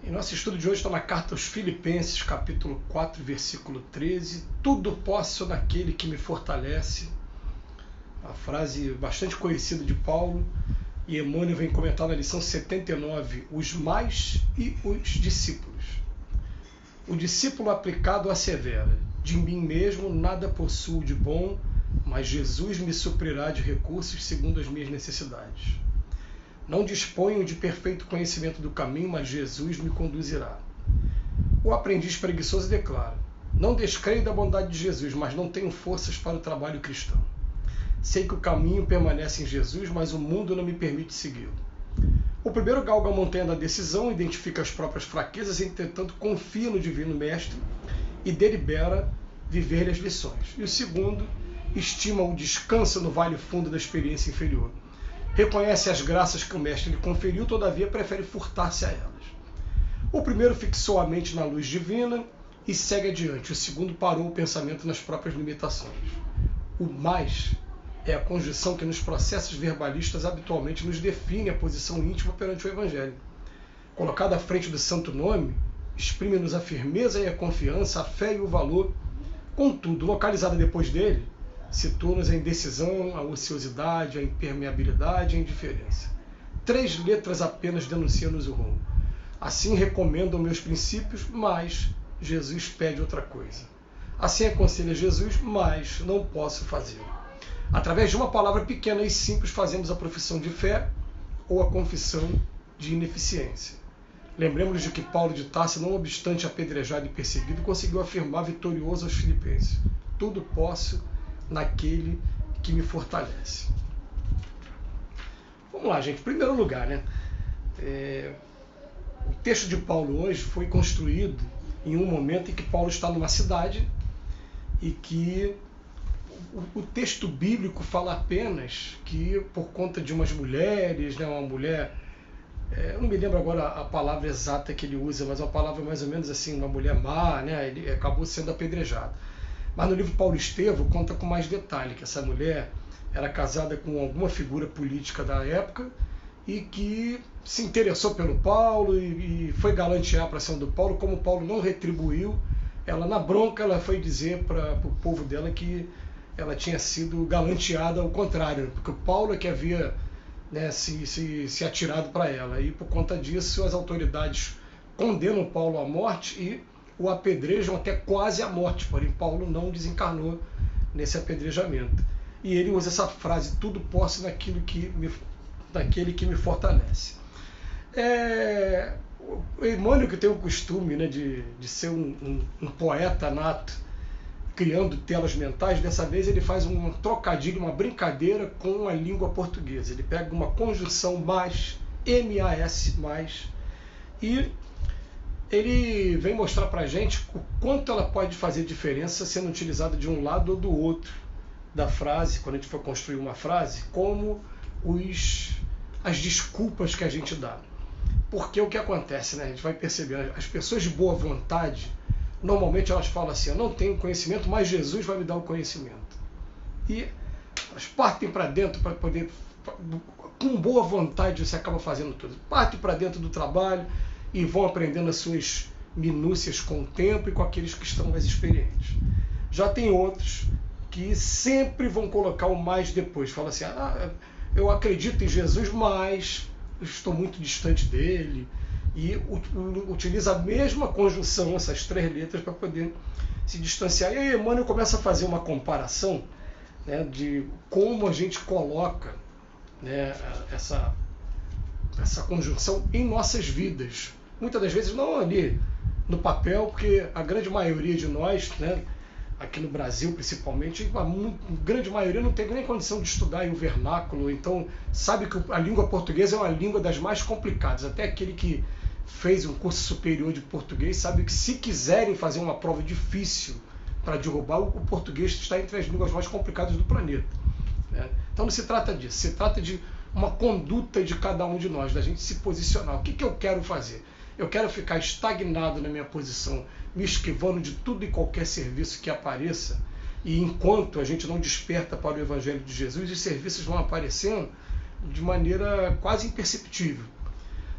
E nosso estudo de hoje está na carta aos Filipenses, capítulo 4, versículo 13. Tudo posso naquele que me fortalece. Uma frase bastante conhecida de Paulo. E Emmanuel vem comentar na lição 79, os mais e os discípulos. O discípulo aplicado assevera, de mim mesmo nada possuo de bom, mas Jesus me suprirá de recursos segundo as minhas necessidades. Não disponho de perfeito conhecimento do caminho, mas Jesus me conduzirá. O aprendiz preguiçoso declara, não descreio da bondade de Jesus, mas não tenho forças para o trabalho cristão. Sei que o caminho permanece em Jesus, mas o mundo não me permite segui-lo. O primeiro galga a montanha da decisão, identifica as próprias fraquezas, entretanto confia no divino mestre e delibera viver-lhe as lições. E o segundo estima o descanso no vale fundo da experiência inferior. Reconhece as graças que o mestre lhe conferiu, todavia prefere furtar-se a elas. O primeiro fixou a mente na luz divina e segue adiante. O segundo parou o pensamento nas próprias limitações. O mais é a conjunção que nos processos verbalistas habitualmente nos define a posição íntima perante o Evangelho. Colocada à frente do santo nome, exprime-nos a firmeza e a confiança, a fé e o valor. Contudo, localizada depois dele, situa-nos a indecisão, a ociosidade, a impermeabilidade e a indiferença. 3 letras apenas denunciam-nos o rumo. Assim recomendam meus princípios, mas Jesus pede outra coisa. Assim aconselha Jesus, mas não posso fazê-lo. Através de uma palavra pequena e simples fazemos a profissão de fé ou a confissão de ineficiência. Lembremos de que Paulo de Tarso, não obstante apedrejado e perseguido, conseguiu afirmar vitorioso aos Filipenses: tudo posso naquele que me fortalece. Vamos lá, gente. Em primeiro lugar, o texto de Paulo hoje foi construído em um momento em que Paulo está numa cidade e que o texto bíblico fala apenas que, por conta de umas mulheres, uma mulher, eu não me lembro agora a palavra exata que ele usa, mas é uma palavra mais ou menos assim, uma mulher má, ele acabou sendo apedrejado. Mas no livro Paulo Estevão conta com mais detalhe, que essa mulher era casada com alguma figura política da época e que se interessou pelo Paulo e foi galantear para cima do Paulo. Como o Paulo não retribuiu, ela na bronca ela foi dizer para o povo dela que ela tinha sido galanteada ao contrário, porque o Paulo é que havia se atirado para ela. E por conta disso as autoridades condenam Paulo à morte e o apedrejam até quase à morte, porém Paulo não desencarnou nesse apedrejamento. E ele usa essa frase, tudo posso naquele que me fortalece. O Emmanuel, que tem o costume de ser um poeta nato, criando telas mentais, dessa vez ele faz um trocadilho, uma brincadeira com a língua portuguesa. Ele pega uma conjunção mais, M-A-S, mais, e ele vem mostrar para a gente o quanto ela pode fazer diferença sendo utilizada de um lado ou do outro da frase, quando a gente for construir uma frase, como as desculpas que a gente dá. Porque o que acontece, a gente vai perceber, as pessoas de boa vontade, normalmente elas falam assim, eu não tenho conhecimento, mas Jesus vai me dar o conhecimento. E elas partem para dentro para poder, com boa vontade você acaba fazendo tudo. Partem para dentro do trabalho e vão aprendendo as suas minúcias com o tempo e com aqueles que estão mais experientes. Já tem outros que sempre vão colocar o mais depois. Falam assim, eu acredito em Jesus, mas estou muito distante dele. E utiliza a mesma conjunção, essas 3 letras, para poder se distanciar. E aí Emmanuel começa a fazer uma comparação de como a gente coloca essa conjunção em nossas vidas. Muitas das vezes não ali no papel, porque a grande maioria de nós, aqui no Brasil principalmente, a grande maioria não tem nem condição de estudar o vernáculo, então sabe que a língua portuguesa é uma língua das mais complicadas. Até aquele que fez um curso superior de português sabe que se quiserem fazer uma prova difícil para derrubar, o português está entre as línguas mais complicadas do planeta. Então não se trata disso, se trata de uma conduta de cada um de nós, da gente se posicionar. O que eu quero fazer? Eu quero ficar estagnado na minha posição, me esquivando de tudo e qualquer serviço que apareça, e enquanto a gente não desperta para o Evangelho de Jesus, os serviços vão aparecendo de maneira quase imperceptível.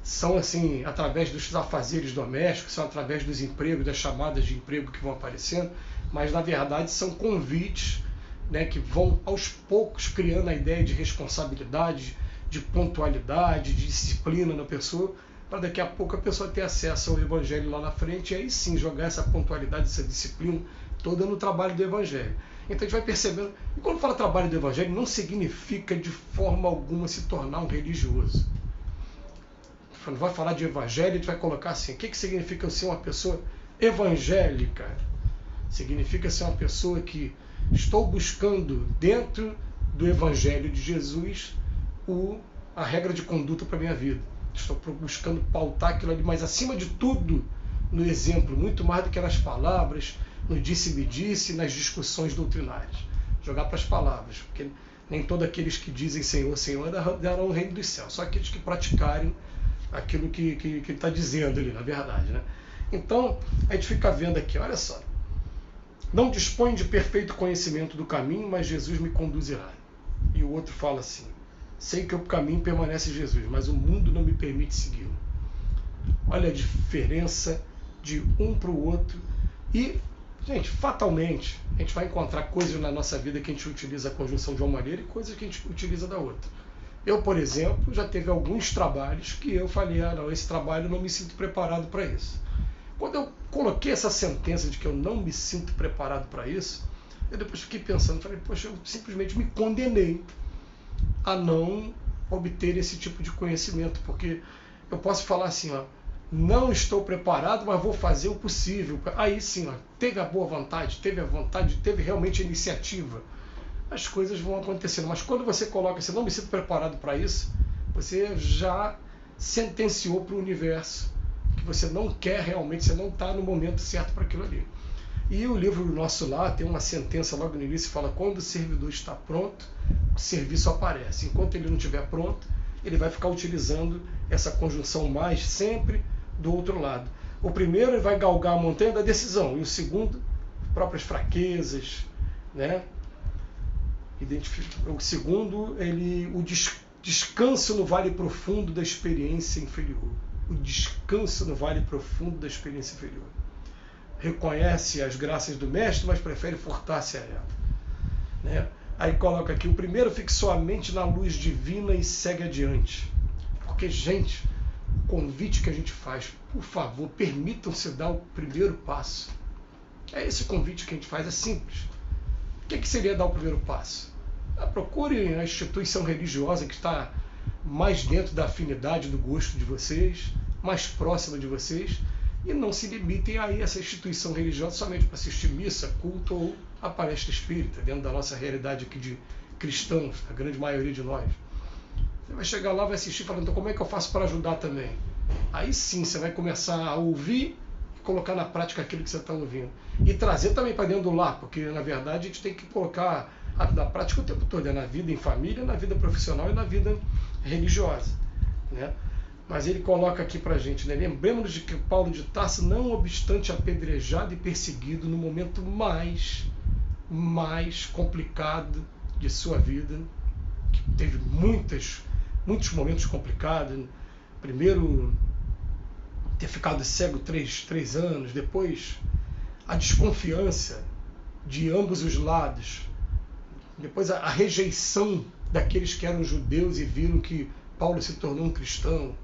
são assim, através dos afazeres domésticos, são através dos empregos, das chamadas de emprego que vão aparecendo, mas na verdade são convites, né, que vão aos poucos criando a ideia de responsabilidade, de pontualidade, de disciplina na pessoa, para daqui a pouco a pessoa ter acesso ao Evangelho lá na frente e aí sim jogar essa pontualidade, essa disciplina toda no trabalho do Evangelho. Então a gente vai percebendo, e quando fala trabalho do Evangelho, não significa de forma alguma se tornar um religioso. Quando vai falar de Evangelho, a gente vai colocar assim, o que significa ser uma pessoa evangélica? Significa ser uma pessoa que estou buscando dentro do Evangelho de Jesus a regra de conduta para a minha vida. Estou buscando pautar aquilo ali, mas acima de tudo, no exemplo, muito mais do que nas palavras, no disse-me-disse, nas discussões doutrinárias. Jogar para as palavras, porque nem todos aqueles que dizem Senhor, Senhor, darão o reino dos céus, só aqueles que praticarem aquilo que ele está dizendo ali, na verdade. Né? Então, a gente fica vendo aqui, olha só, não dispõe de perfeito conhecimento do caminho, mas Jesus me conduzirá. E o outro fala assim, sei que o caminho permanece Jesus, mas o mundo não me permite segui-lo. Olha a diferença de um para o outro. E, gente, fatalmente, a gente vai encontrar coisas na nossa vida que a gente utiliza a conjunção de uma maneira e coisas que a gente utiliza da outra. Eu, por exemplo, já teve alguns trabalhos que eu falei, não, esse trabalho eu não me sinto preparado para isso. Quando eu coloquei essa sentença de que eu não me sinto preparado para isso, eu depois fiquei pensando, falei, poxa, eu simplesmente me condenei a não obter esse tipo de conhecimento, porque eu posso falar assim, ó, não estou preparado, mas vou fazer o possível. Aí sim, ó, teve a boa vontade, teve realmente a iniciativa, as coisas vão acontecendo. Mas quando você coloca assim, não me sinto preparado para isso, você já sentenciou para o universo que você não quer realmente, você não está no momento certo para aquilo ali. E o livro Nosso Lar tem uma sentença logo no início que fala, quando o servidor está pronto, o serviço aparece. Enquanto ele não estiver pronto, ele vai ficar utilizando essa conjunção mais sempre do outro lado. O primeiro ele vai galgar a montanha da decisão, e o segundo, próprias fraquezas, né? O segundo, o descanso no vale profundo da experiência inferior. O descanso no vale profundo da experiência inferior. Reconhece as graças do mestre, mas prefere furtar-se a ela. Né? Aí coloca aqui, o primeiro fixou a mente na luz divina e segue adiante. Porque, gente, o convite que a gente faz, por favor, permitam-se dar o primeiro passo. É esse o convite que a gente faz, é simples. O que seria dar o primeiro passo? Procure a instituição religiosa que está mais dentro da afinidade, do gosto de vocês, mais próxima de vocês, e não se limitem a essa instituição religiosa somente para assistir missa, culto ou a palestra espírita, dentro da nossa realidade aqui de cristãos, a grande maioria de nós. Você vai chegar lá, vai assistir falando, então como é que eu faço para ajudar também? Aí sim, você vai começar a ouvir e colocar na prática aquilo que você está ouvindo. E trazer também para dentro do lar, porque na verdade a gente tem que colocar na prática o tempo todo, na vida em família, na vida profissional e na vida religiosa. Né? Mas ele coloca aqui para a gente, né? Lembremos de que Paulo de Tarso, não obstante apedrejado e perseguido no momento mais complicado de sua vida, que teve muitos momentos complicados, primeiro ter ficado cego 3 anos, depois a desconfiança de ambos os lados, depois a rejeição daqueles que eram judeus e viram que Paulo se tornou um cristão,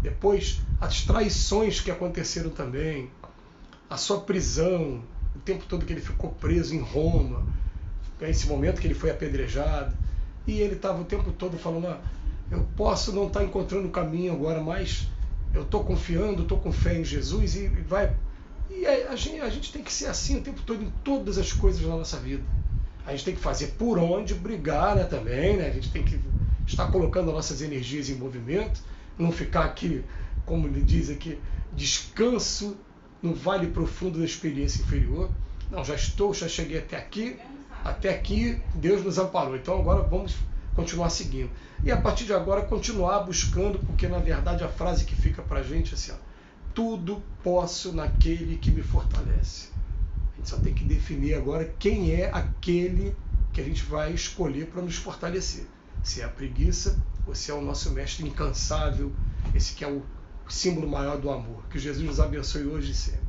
depois as traições que aconteceram também, a sua prisão, o tempo todo que ele ficou preso em Roma, esse momento que ele foi apedrejado, e ele estava o tempo todo falando, eu posso não estar encontrando o caminho agora, mas eu estou confiando, estou com fé em Jesus, e vai. E a gente tem que ser assim o tempo todo em todas as coisas da nossa vida. A gente tem que fazer por onde, brigar, né, também, né? A gente tem que estar colocando nossas energias em movimento, não ficar aqui, como ele diz aqui, descanso no vale profundo da experiência inferior. Não, já cheguei até aqui Deus nos amparou, então agora vamos continuar seguindo. E a partir de agora continuar buscando, porque na verdade a frase que fica pra gente é assim, ó, tudo posso naquele que me fortalece. A gente só tem que definir agora quem é aquele que a gente vai escolher para nos fortalecer. Se é a preguiça ou se é o nosso mestre incansável Esse que é o símbolo maior do amor. Que Jesus nos abençoe hoje e sempre.